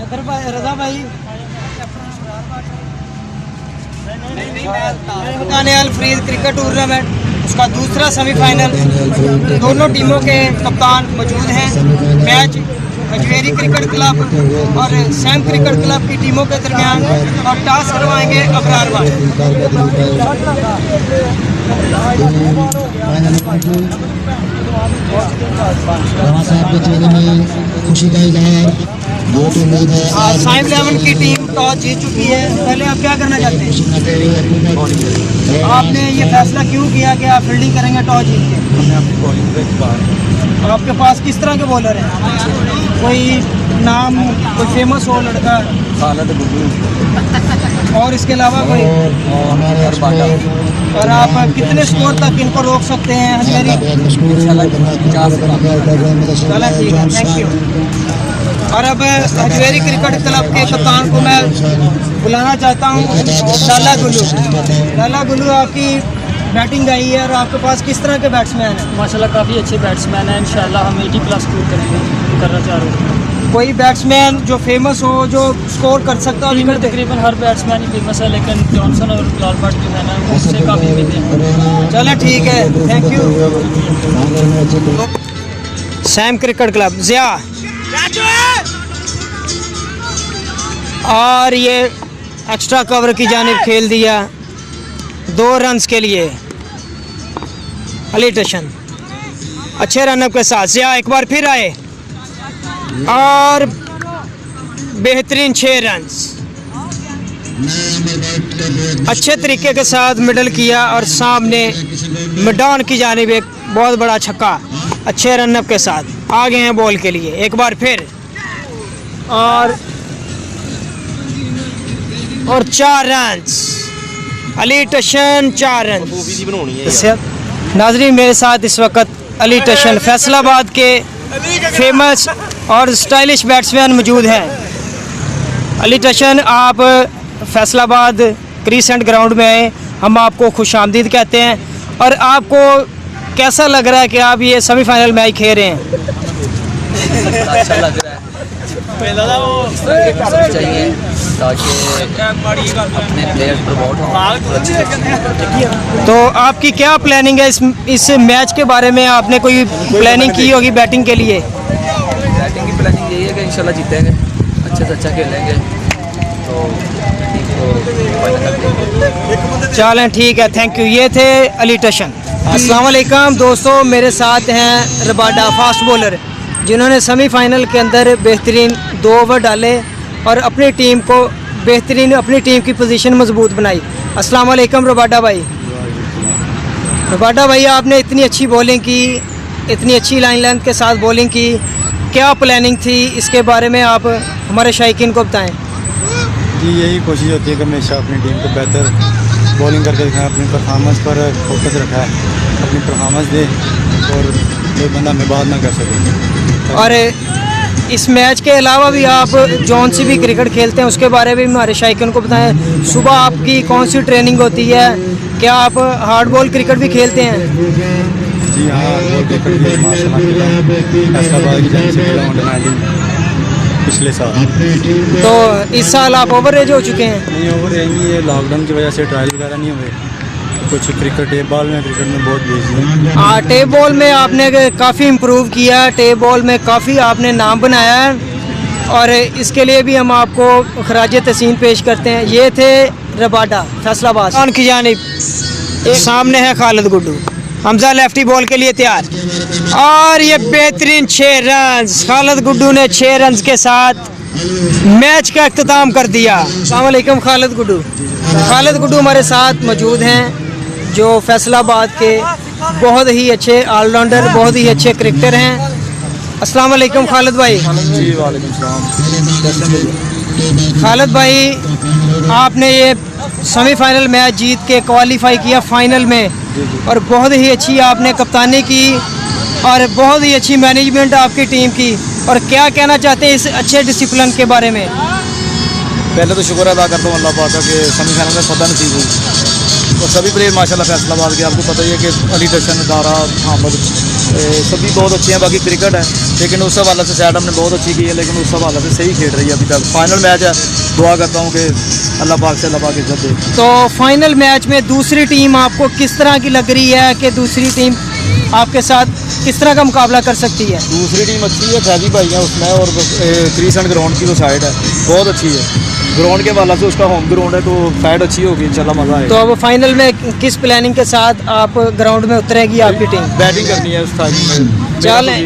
रजा भाई अल Farid cricket tournament उसका दूसरा सेमीफाइनल, दोनों टीमों के कप्तान मौजूद हैं। मैच अजमेरी क्रिकेट क्लब और सैम क्रिकेट क्लब की टीमों के दरमियान और टॉस करवाएंगे अबरार भाई। खुशी का इजहार बहुत उम्मीद है। साइम इलेवन की टीम टॉस जीत चुकी है। पहले आप क्या करना चाहते हैं? आपने ये फैसला क्यों किया कि आप फील्डिंग करेंगे टॉस जीत के? हमने अपनी बॉलिंग पे और आपके पास किस तरह के बॉलर हैं? कोई नाम, कोई फेमस हो लड़का खालद गुड्डू और इसके अलावा कोई? और आप कितने स्कोर तक इनको रोक सकते हैं अजमेरी? चला ठीक है, थैंक यू। और अब अजमेरी क्रिकेट क्लब के कप्तान को मैं बुलाना चाहता हूँ, लाला गुल्लू। लाला गुल्लू, आपकी बैटिंग आई है और आपके पास किस तरह के बैट्समैन हैं? माशाल्लाह काफ़ी अच्छे बैट्समैन हैं। इंशाल्लाह हम 80+ स्कोर करना चाह रहे हैं। कोई बैट्समैन जो फेमस हो, जो स्कोर कर सकता हो? इनमें तकरीबन हर बैट्समैन ही फेमस है, लेकिन जॉनसन और लाल बट जो है ना उससे काफ़ी उम्मीदें हैं। चलो ठीक है, thank you. Sam cricket club जिया, और ये एक्स्ट्रा कवर की जानिब खेल दिया 2 रन्स के लिए अली टशन। अच्छे रनअप के साथ जिया एक बार फिर आए और बेहतरीन 6 रन्स अच्छे तरीके के साथ मिडल किया और सामने मिडान की जानिब एक बहुत बड़ा छक्का अच्छे रनअप के साथ आ गए हैं बॉल के लिए एक बार फिर। और 4 रन्स अली टशन, 4 रन्स। नाजरीन, मेरे साथ इस वक्त अली टशन फैसलाबाद के फेमस और स्टाइलिश बैट्समैन मौजूद हैं। अली टशन, आप फैसलाबाद क्रीसेंट ग्राउंड में आए, हम आपको खुशामदीद कहते हैं। और आपको कैसा लग रहा है कि आप ये सेमीफाइनल मैच खेल रहे हैं? अच्छा लग रहा है। चाहिए ताकि अपने प्लेयर्स पर बहुत हो। तो आपकी क्या प्लानिंग है इस मैच के बारे में? आपने कोई प्लानिंग की होगी बैटिंग के लिए? बैटिंग की प्लानिंग यही है कि इंशाल्लाह जीतेंगे, अच्छे से अच्छा खेलेंगे तो चलें ठीक है, थैंक यू। ये थे अली टशन। अस्सलाम वालेकुम दोस्तों, मेरे साथ हैं रबाडा फास्ट बॉलर, जिन्होंने सेमीफाइनल के अंदर बेहतरीन 2 ओवर डाले और अपनी टीम को बेहतरीन, अपनी टीम की पोजीशन मजबूत बनाई। अस्सलाम वालेकुम रबाडा भाई। रबाडा भाई, आपने इतनी अच्छी बॉलिंग की, इतनी अच्छी लाइन लेंथ के साथ बॉलिंग की, क्या प्लानिंग थी इसके बारे में आप हमारे शायकीन को बताएं। जी, यही कोशिश होती है कि हमेशा अपनी टीम को बेहतर बॉलिंग करके दिखाएं, अपनी परफॉर्मेंस पर फोकस रखा है, अपनी परफॉर्मेंस दे और कोई बंदा हमें बात ना कर सके। और इस मैच के अलावा भी आप जौन सी भी क्रिकेट खेलते हैं उसके बारे में हमारे शायकीन को बताएं। सुबह आपकी कौन सी ट्रेनिंग होती है? क्या आप हार्ड बॉल क्रिकेट भी खेलते हैं? जी हाँ, बॉल क्रिकेट भी फैसलाबाद की जानिब से खेला हूं पिछले साल। तो इस साल आप ओवर एज हो चुके हैं? नहीं, ओवर एज नहीं है, लॉकडाउन की वजह से ट्रायल वगैरह नहीं हुए। कुछ क्रिकेट टेप बॉल में, क्रिकेट में बहुत बिजी है। हाँ, टेप बॉल में आपने काफ़ी इम्प्रूव किया, टेप बॉल में काफ़ी आपने नाम बनाया है और इसके लिए भी हम आपको खराज तहसीन पेश करते हैं। ये थे रबाडा फैसलाबाद की जानिब। सामने है खालिद गुड्डू, हमजा लेफ्टी बॉल के लिए तैयार और ये बेहतरीन 6 रन्स। खालिद गुड्डू ने 6 रन्स के साथ मैच का अख्ताम कर दिया। अस्सलाम वालेकुम खालिद गुड्डू। खालिद गुड्डू हमारे साथ मौजूद हैं, जो फैसलाबाद के बहुत ही अच्छे ऑलराउंडर, बहुत ही अच्छे क्रिकेटर हैं। अस्सलाम वालेकुम खालिद भाई। जी वालेकुम सलाम। खालिद भाई, आपने ये सेमीफाइनल मैच जीत के क्वालिफाई किया फाइनल में और बहुत ही अच्छी आपने कप्तानी की और बहुत ही अच्छी मैनेजमेंट आपकी टीम की। और क्या कहना चाहते हैं इस अच्छे डिसिप्लिन के बारे में? पहले तो शुक्र अदा करता हूँ अल्लाह पाक का कि सेमीफाइनल में फतह नसीब हुई और सभी प्लेयर माशाल्लाह फैसलाबाद के, आपको पता ही है कि अली टशन, दारा, अहमद सभी बहुत अच्छे हैं, बाकी क्रिकेट है लेकिन उस हवाले से साइड हमने बहुत अच्छी की है, लेकिन उस हवाले से सही खेल रही है अभी तक। फाइनल मैच है, दुआ करता हूँ कि अल्लाह पाक से अल्लाह पाक इज्जत दे। तो फाइनल मैच में दूसरी टीम आपको किस तरह की लग रही है कि दूसरी टीम आपके साथ किस तरह का मुकाबला कर सकती है? दूसरी टीम अच्छी है, फैजी भाई है उसमें, और क्रीसन ग्राउंड की वो साइड है बहुत अच्छी है। ग्राउंड के वाला से उसका होम ग्राउंड है तो साइड अच्छी होगी, इंशाल्लाह मज़ा आएगा। तो अब फाइनल में किस प्लानिंग के साथ आप ग्राउंड में उतरेगी आपकी टीम? बैटिंग करनी है उस टाइम में। चलें।